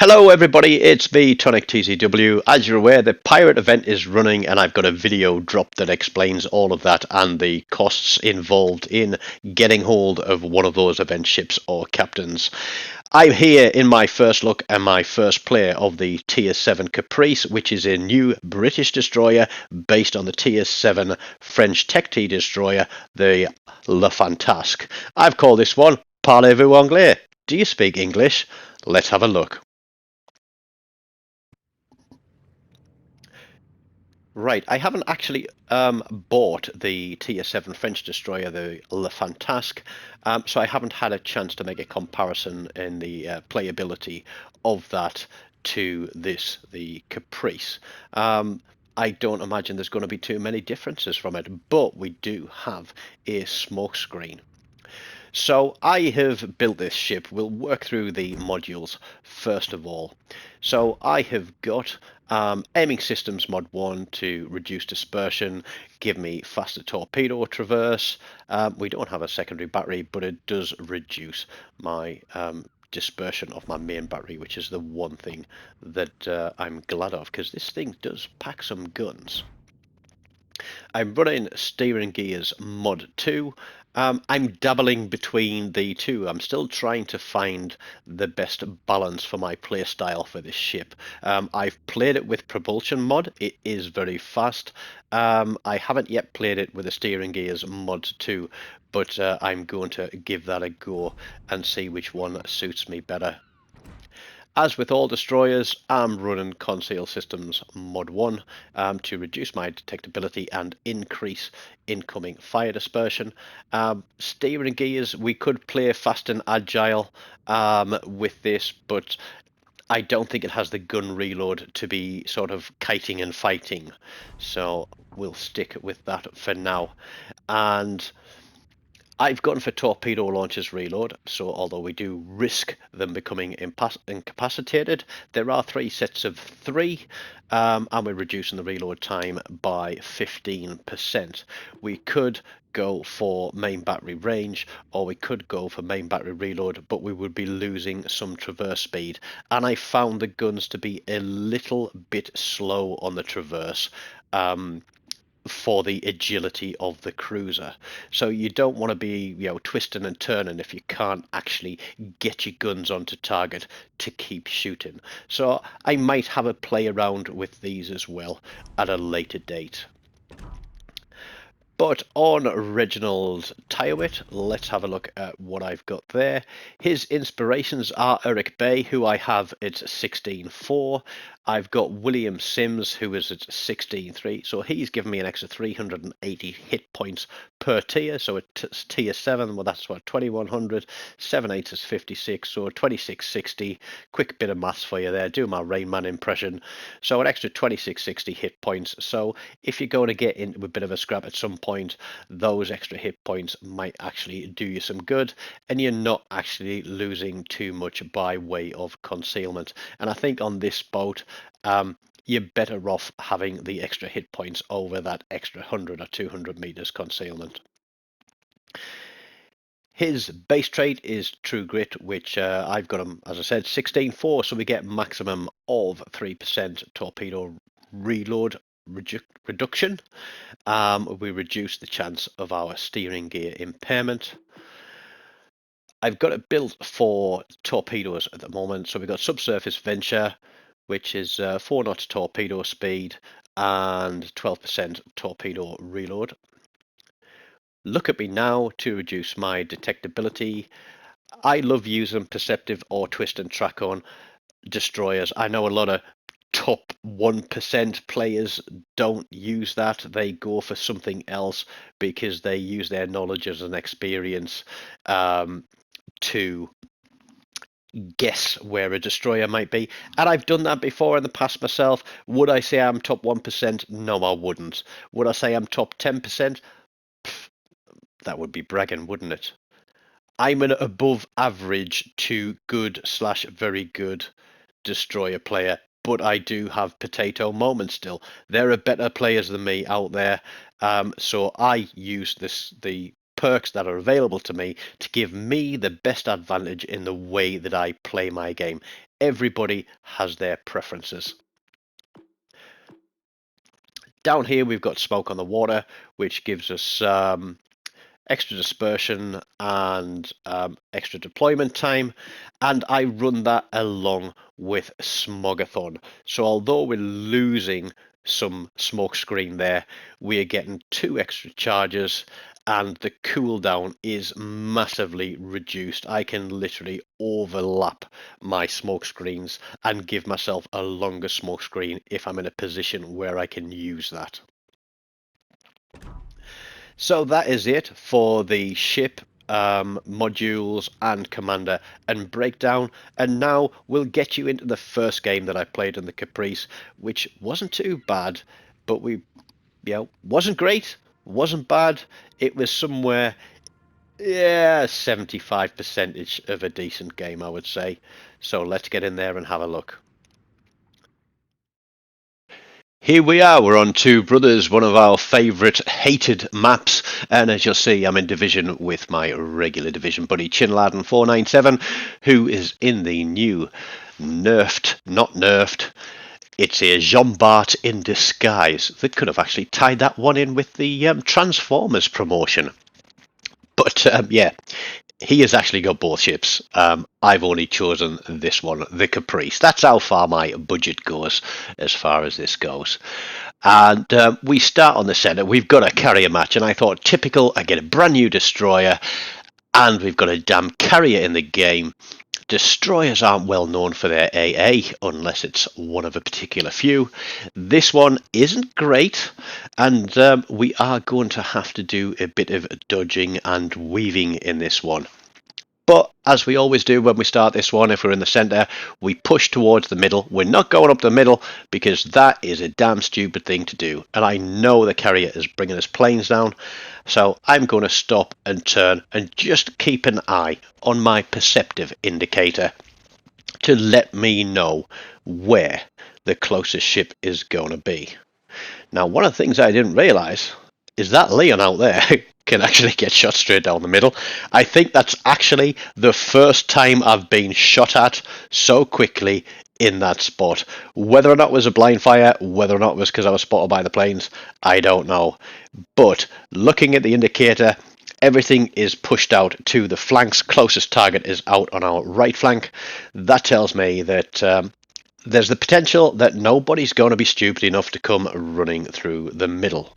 Hello everybody, it's me, TONIK TCW. As you're aware, the pirate event is running and I've got a video drop that explains all of that and the costs involved in getting hold of one of those event ships or captains. I'm here in my first look and my first play of the Tier 7 Caprice, which is a new British destroyer based on the Tier 7 French Tech T destroyer, the Le Fantasque. I've called this one Parlez, Vous, Anglais. Do you speak English? Let's have a look. Right, I haven't actually bought the Tier 7 French destroyer, the Le Fantasque, so I haven't had a chance to make a comparison in the playability of that to this, the Caprice. I don't imagine there's going to be too many differences from it, but we do have a smokescreen. So I have built this ship. We'll work through the modules first of all. So I have got aiming systems mod 1 to reduce dispersion, give me faster torpedo traverse. We don't have a secondary battery, but it does reduce my dispersion of my main battery, which is the one thing that I'm glad of, because this thing does pack some guns. I'm running steering gears mod 2. I'm dabbling between the two. I'm still trying to find the best balance for my play style for this ship. I've played it with propulsion mod. It is very fast. I haven't yet played it with the steering gears mod 2, but I'm going to give that a go and see which one suits me better. As with all destroyers, I'm running Conceal Systems Mod 1 to reduce my detectability and increase incoming fire dispersion. Steering gears, we could play fast and agile with this, but I don't think it has the gun reload to be sort of kiting and fighting. So we'll stick with that for now. And I've gone for torpedo launchers reload, so although we do risk them becoming incapacitated, there are 3 sets of 3, and we're reducing the reload time by 15%. We could go for main battery range, or we could go for main battery reload, but we would be losing some traverse speed. And I found the guns to be a little bit slow on the traverse. For the agility of the cruiser. So you don't want to be, twisting and turning if you can't actually get your guns onto target to keep shooting. So I might have a play around with these as well at a later date. But on Reginald Tyrwhitt, let's have a look at what I've got there. His inspirations are Eric Bay, who I have at 16.4. I've got William Sims, who is at 16.3. So he's given me an extra 380 hit points per tier. So it's tier 7, well, that's what, 2100. 7/8 is 56, so 2660. Quick bit of maths for you there. Do my Rain Man impression. So an extra 2660 hit points. So if you're going to get into a bit of a scrap at some point, those extra hit points might actually do you some good, and you're not actually losing too much by way of concealment. And I think on this boat, you're better off having the extra hit points over that extra 100 or 200 meters concealment. His base trait is True Grit, which I've got him, as I said, 16.4, so we get maximum of 3% torpedo reload reduction. We reduce the chance of our steering gear impairment. I've got it built for torpedoes at the moment. So we've got subsurface venture, which is 4 knots torpedo speed and 12% torpedo reload. Look at me now to reduce my detectability. I love using perceptive or twist and track on destroyers. I know a lot of top 1% players don't use that. They go for something else because they use their knowledge as an experience to guess where a destroyer might be. And I've done that before in the past myself. Would I say I'm top 1%? No, I wouldn't. Would I say I'm top 10%? That would be bragging, wouldn't it? I'm an above average to good / very good destroyer player, but I do have potato moments still. There are better players than me out there, so I use the perks that are available to me to give me the best advantage in the way that I play my game. everybody has their preferences. Down here we've got smoke on the water, which gives us extra dispersion and extra deployment time, and I run that along with Smogathon. So although we're losing some smoke screen there, we are getting 2 extra charges, and the cooldown is massively reduced. I can literally overlap my smoke screens and give myself a longer smoke screen if I'm in a position where I can use that. So that is it for the ship, modules and commander and breakdown, and now we'll get you into the first game that I played in the Caprice, which wasn't too bad, but wasn't great, wasn't bad. It was somewhere, 75% of a decent game, I would say. So let's get in there and have a look. Here we are, we're on Two Brothers, one of our favourite hated maps, and as you'll see I'm in division with my regular division buddy Chinladen497, who is in the new not nerfed, it's a Jean Bart in disguise. They could have actually tied that one in with the Transformers promotion. But yeah, he has actually got both ships. I've only chosen this one, the Caprice. That's how far my budget goes as far as this goes. And we start on the centre. We've got a carrier match, and I thought, typical, I get a brand new destroyer, and we've got a damn carrier in the game. Destroyers aren't well known for their AA, unless it's one of a particular few. This one isn't great, and we are going to have to do a bit of dodging and weaving in this one. But as we always do when we start this one, if we're in the centre, we push towards the middle. We're not going up the middle because that is a damn stupid thing to do. And I know the carrier is bringing us planes down. So I'm going to stop and turn and just keep an eye on my perceptive indicator to let me know where the closest ship is going to be. Now, one of the things I didn't realise is that Leon out there can actually get shot straight down the middle. I think that's actually the first time I've been shot at so quickly in that spot. Whether or not it was a blind fire, whether or not it was because I was spotted by the planes, I don't know. But looking at the indicator, everything is pushed out to the flanks. Closest target is out on our right flank. That tells me that there's the potential that nobody's going to be stupid enough to come running through the middle.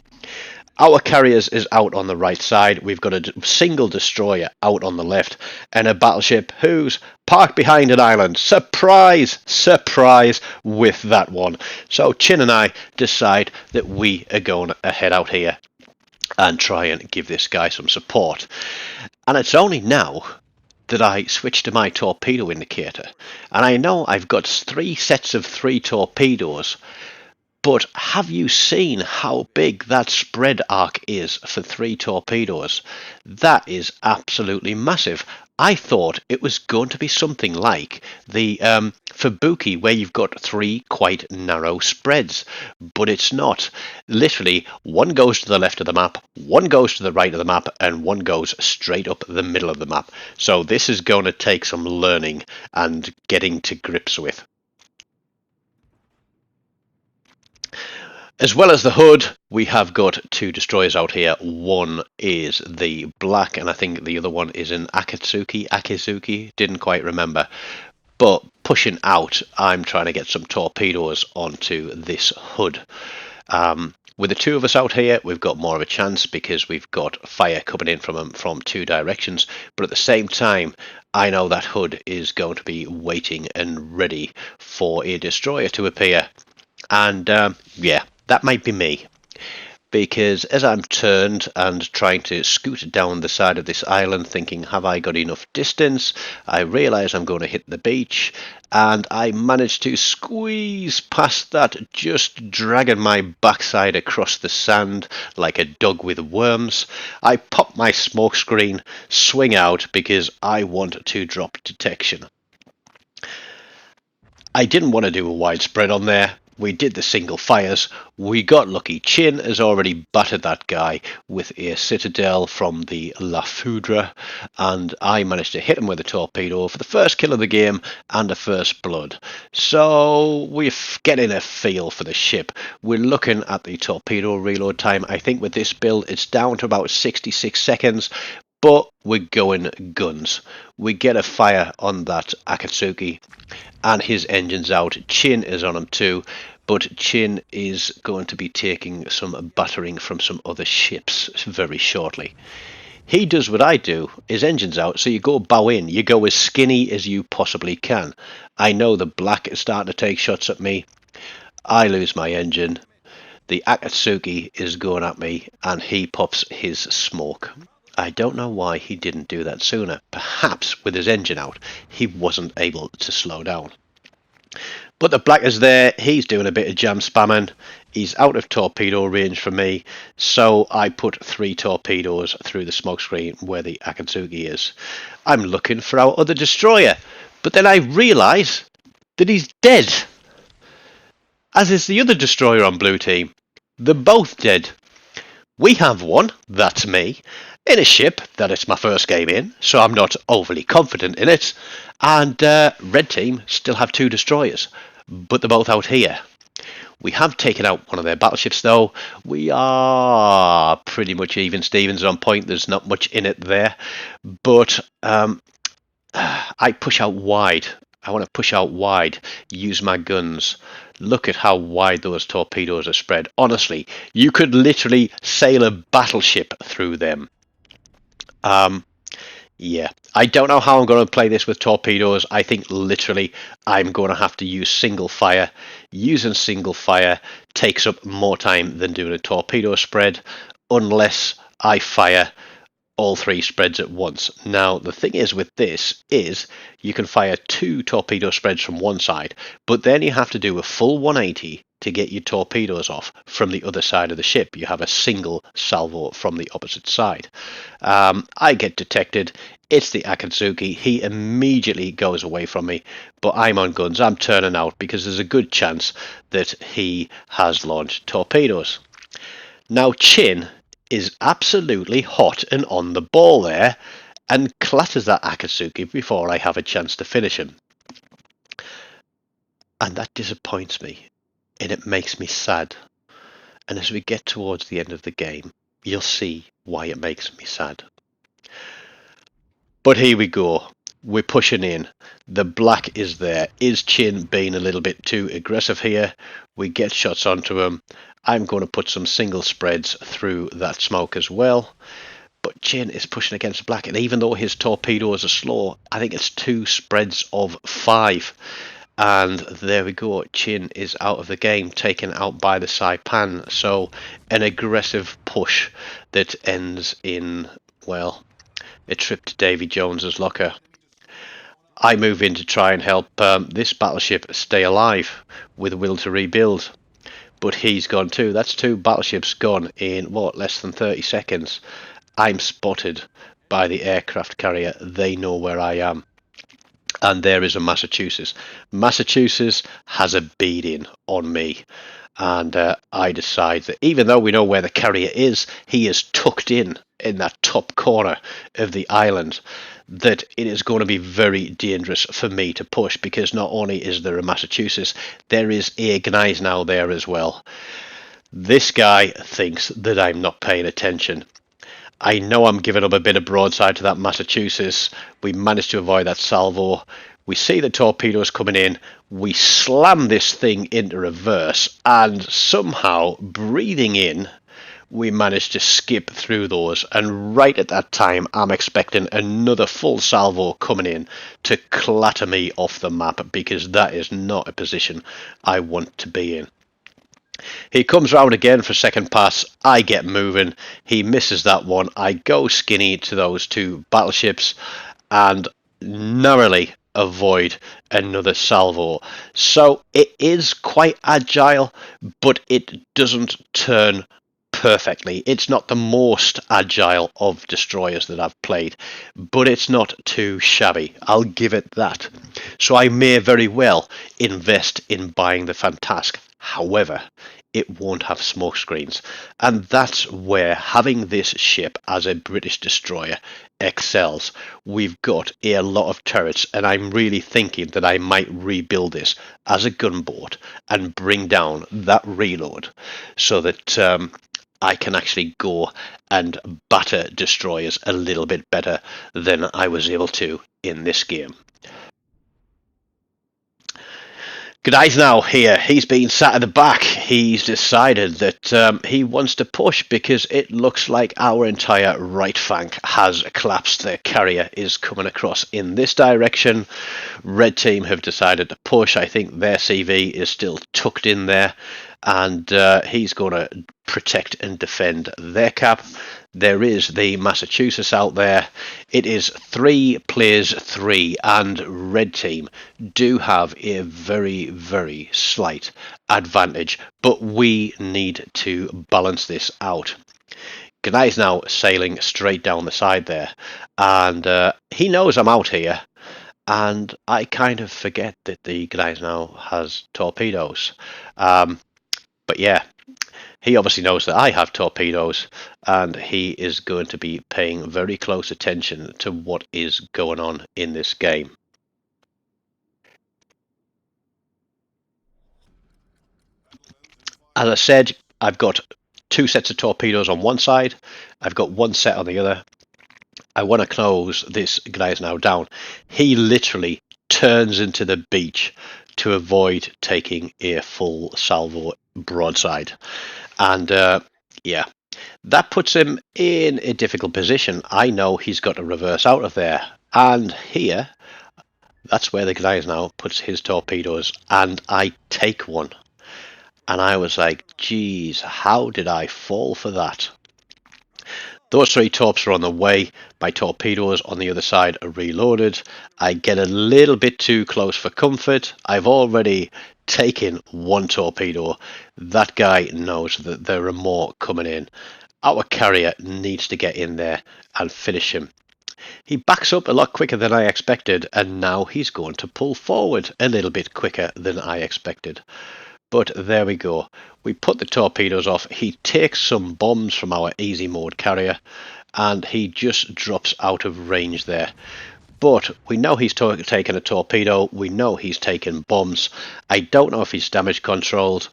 Our carriers is out on the right side. We've got a single destroyer out on the left and a battleship who's parked behind an island. Surprise, surprise with that one. So Chin and I decide that we are going to head out here and try and give this guy some support. And it's only now that I switch to my torpedo indicator. And I know I've got 3 sets of 3 torpedoes. But have you seen how big that spread arc is for 3 torpedoes? That is absolutely massive. I thought it was going to be something like the Fubuki, where you've got 3 quite narrow spreads, but it's not. Literally, one goes to the left of the map, one goes to the right of the map, and one goes straight up the middle of the map. So this is going to take some learning and getting to grips with. As well as the hood, we have got 2 destroyers out here. One is the black, and I think the other one is an Akizuki, didn't quite remember. But pushing out, I'm trying to get some torpedoes onto this hood. With the 2 of us out here, we've got more of a chance because we've got fire coming in from 2 directions. But at the same time, I know that hood is going to be waiting and ready for a destroyer to appear. And yeah, that might be me, because as I'm turned and trying to scoot down the side of this island thinking, have I got enough distance, I realise I'm going to hit the beach, and I managed to squeeze past that, just dragging my backside across the sand like a dog with worms. I pop my smoke screen, swing out because I want to drop detection. I didn't want to do a widespread on there We did the single fires. We got lucky. Chin has already battered that guy with a citadel from the La Foudre, and I managed to hit him with a torpedo for the first kill of the game and a first blood. So we're getting a feel for the ship. We're looking at the torpedo reload time. I think with this build it's down to about 66 seconds. But we're going guns. We get a fire on that Akatsuki and his engine's out. Chin is on him too, but Chin is going to be taking some battering from some other ships very shortly. He does what I do, his engine's out, so you go bow in. You go as skinny as you possibly can. I know the black is starting to take shots at me. I lose my engine. The Akatsuki is going at me and he pops his smoke. I don't know why he didn't do that sooner. Perhaps with his engine out, he wasn't able to slow down. But the black is there. He's doing a bit of jam spamming. He's out of torpedo range for me. So I put 3 torpedoes through the smoke screen where the Akatsuki is. I'm looking for our other destroyer. But then I realise that he's dead. As is the other destroyer on blue team. They're both dead. We have one, that's me, in a ship that it's my first game in, so I'm not overly confident in it. And red team still have 2 destroyers, but they're both out here. We have taken out one of their battleships though. We are pretty much even Stevens on point. There's not much in it there. But I push out wide. I want to push out wide, use my guns. Look at how wide those torpedoes are spread. Honestly, you could literally sail a battleship through them. Yeah, I don't know how I'm going to play this with torpedoes. I think literally I'm going to have to use single fire. Using single fire takes up more time than doing a torpedo spread, unless I fire all 3 spreads at once. Now the thing is with this is you can fire 2 torpedo spreads from one side, but then you have to do a full 180 to get your torpedoes off from the other side of the ship. You have a single salvo from the opposite side. I get detected. It's the Akatsuki. He immediately goes away from me, but I'm on guns. I'm turning out because there's a good chance that he has launched torpedoes. Now Chin is absolutely hot and on the ball there and clatters that Akatsuki before I have a chance to finish him. And that disappoints me and it makes me sad. And as we get towards the end of the game, you'll see why it makes me sad. But here we go. We're pushing in. The black is there. Is Chin being a little bit too aggressive here? We get shots onto him. I'm going to put some single spreads through that smoke as well. But Chin is pushing against black. And even though his torpedoes are slow, I think it's 2 spreads of 5. And there we go. Chin is out of the game, taken out by the Saipan. So an aggressive push that ends in, well, a trip to Davy Jones's locker. I move in to try and help this battleship stay alive with a will to rebuild. But he's gone too. That's 2 battleships gone in, what, less than 30 seconds. I'm spotted by the aircraft carrier. They know where I am. And there is a Massachusetts. Massachusetts has a beating on me. And I decide that even though we know where the carrier is, he is tucked in that top corner of the island, that it is going to be very dangerous for me to push, because not only is there a Massachusetts, there is a Gneisenau there as well. This guy thinks that I'm not paying attention. I know I'm giving up a bit of broadside to that Massachusetts. We managed to avoid that salvo. We see the torpedoes coming in. We slam this thing into reverse, and somehow, breathing in, we managed to skip through those. And right at that time, I'm expecting another full salvo coming in to clatter me off the map, because that is not a position I want to be in. He comes round again for second pass. I get moving. He misses that one. I go skinny to those 2 battleships and narrowly avoid another salvo. So it is quite agile, but it doesn't turn perfectly. It's not the most agile of destroyers that I've played, but it's not too shabby. I'll give it that. So I may very well invest in buying the Fantasque. However, it won't have smoke screens, and that's where having this ship as a British destroyer excels. We've got a lot of turrets, and I'm really thinking that I might rebuild this as a gunboat and bring down that reload so that I can actually go and batter destroyers a little bit better than I was able to in this game. G'day's now here. He's been sat at the back. He's decided that he wants to push because it looks like our entire right flank has collapsed. The carrier is coming across in this direction. Red team have decided to push. I think their CV is still tucked in there, and he's going to protect and defend their cap. There is the Massachusetts out there. It is 3 plays 3, and red team do have a very, very slight advantage, but we need to balance this out. G'day's now sailing straight down the side there, and he knows I'm out here, and I kind of forget that the G'day's now has torpedoes. But yeah, he obviously knows that I have torpedoes, and he is going to be paying very close attention to what is going on in this game. As I said, I've got 2 sets of torpedoes on one side. I've got 1 set on the other. I want to close this guy's now down. He literally turns into the beach to avoid taking a full salvo broadside. And yeah, that puts him in a difficult position. I know he's got to reverse out of there. And here, that's where the guy now puts his torpedoes, and I take one. And I was like, geez, how did I fall for that? Those 3 torps are on the way. My torpedoes on the other side are reloaded. I get a little bit too close for comfort. I've already taken 1 torpedo. That guy knows that there are more coming in. Our carrier needs to get in there and finish him. He backs up a lot quicker than I expected, and now he's going to pull forward a little bit quicker than I expected. But there we go. We put the torpedoes off. He takes some bombs from our easy mode carrier, and he just drops out of range there. But we know he's taken a torpedo. We know he's taken bombs. I don't know if he's damage controlled,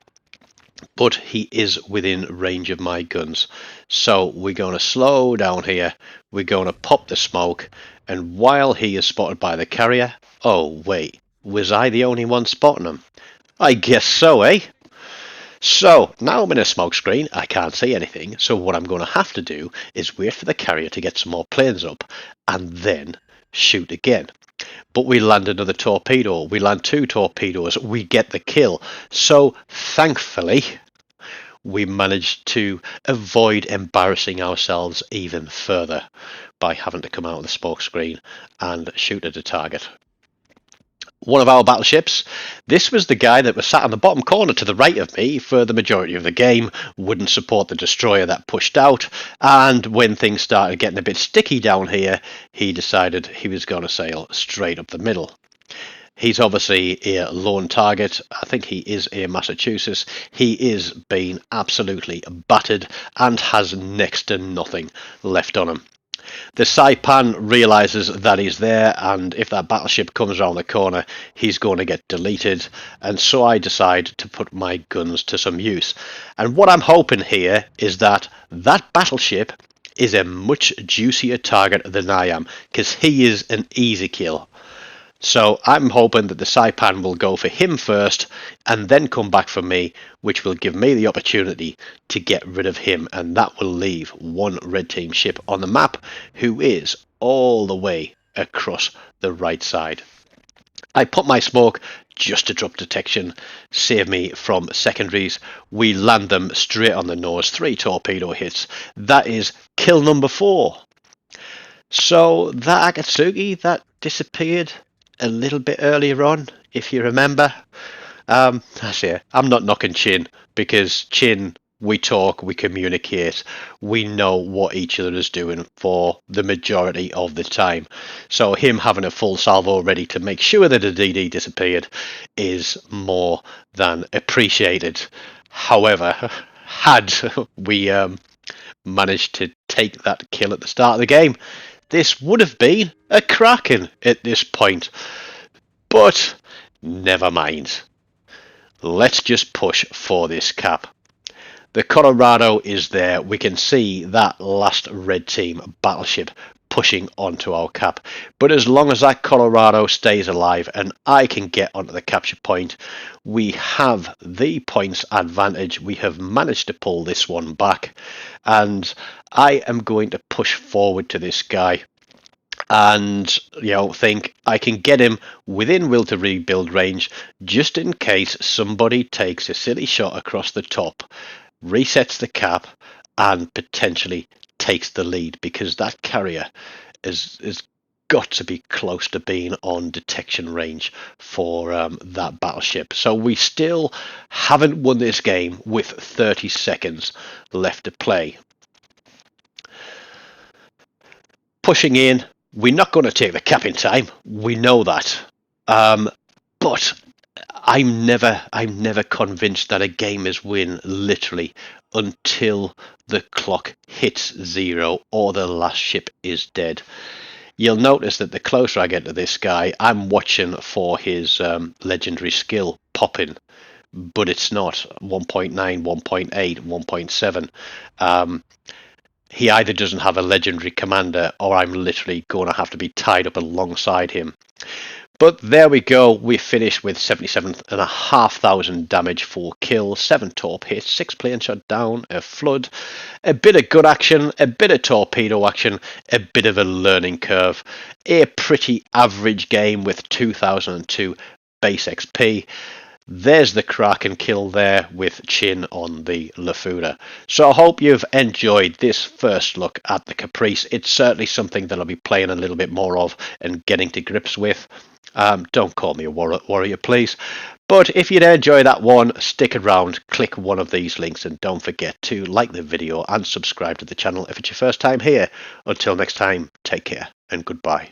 but he is within range of my guns. So we're going to slow down here. We're going to pop the smoke. And while he is spotted by the carrier... Oh, wait. Was I the only one spotting him? I guess so, eh? So, now I'm in a smoke screen, I can't see anything, so what I'm going to have to do is wait for the carrier to get some more planes up, and then shoot again. But we land another torpedo, we land 2 torpedoes, we get the kill. So, thankfully, we managed to avoid embarrassing ourselves even further by having to come out of the smoke screen and shoot at a target. One of our battleships, this was the guy that was sat on the bottom corner to the right of me for the majority of the game, wouldn't support the destroyer that pushed out, and when things started getting a bit sticky down here, he decided he was going to sail straight up the middle. He's obviously a lone target. I think he is a Massachusetts. He is being absolutely battered and has next to nothing left on him. The Saipan realizes that he's there, and if that battleship comes around the corner, he's going to get deleted, and so I decide to put my guns to some use. And what I'm hoping here is that that battleship is a much juicier target than I am, because he is an easy kill. So I'm hoping that the Saipan will go for him first and then come back for me, which will give me the opportunity to get rid of him, and that will leave 1 red team ship on the map, who is all the way across the right side. I put my smoke just to drop detection, save me from secondaries. We land them straight on the nose, 3 torpedo hits. That is kill number 4. So that Akatsuki that disappeared a little bit earlier on, if you remember. I'm not knocking Chin, because Chin we talk, we communicate, we know what each other is doing for the majority of the time. So him having a full salvo ready to make sure that the DD disappeared is more than appreciated. However, had we managed to take that kill at the start of the game, this would have been a cracking at this point. But never mind. Let's just push for this cap. The Colorado is there. We can see that last red team battleship pushing onto our cap. But as long as that Colorado stays alive and I can get onto the capture point, we have the points advantage. We have managed to pull this one back. And I am going to push forward to this guy. And, you know, think I can get him within will to rebuild range just in case somebody takes a silly shot across the top, resets the cap, and potentially takes the lead, because that carrier is got to be close to being on detection range for that battleship. So we still haven't won this game with 30 seconds left to play. Pushing in. We're not going to take the cap in time. We know that. But I'm never convinced that a game is win literally until the clock hits 0 or the last ship is dead. You'll notice that the closer I get to this guy, I'm watching for his legendary skill popping, but it's not. 1.9, 1.8, 1.7. He either doesn't have a legendary commander, or I'm literally going to have to be tied up alongside him. But there we go. We finished with 77,500 damage, 4 kills, 7 torp hits, 6 plane shot down, a flood, a bit of good action, a bit of torpedo action, a bit of a learning curve. A pretty average game with 2002 base XP. There's the Kraken kill there with Chin on the Lafuda. So I hope you've enjoyed this first look at the Caprice. It's certainly something that I'll be playing a little bit more of and getting to grips with. Don't call me a warrior, please. But if you'd enjoy that one, stick around, click one of these links, and don't forget to like the video and subscribe to the channel if it's your first time here. Until next time, take care and goodbye.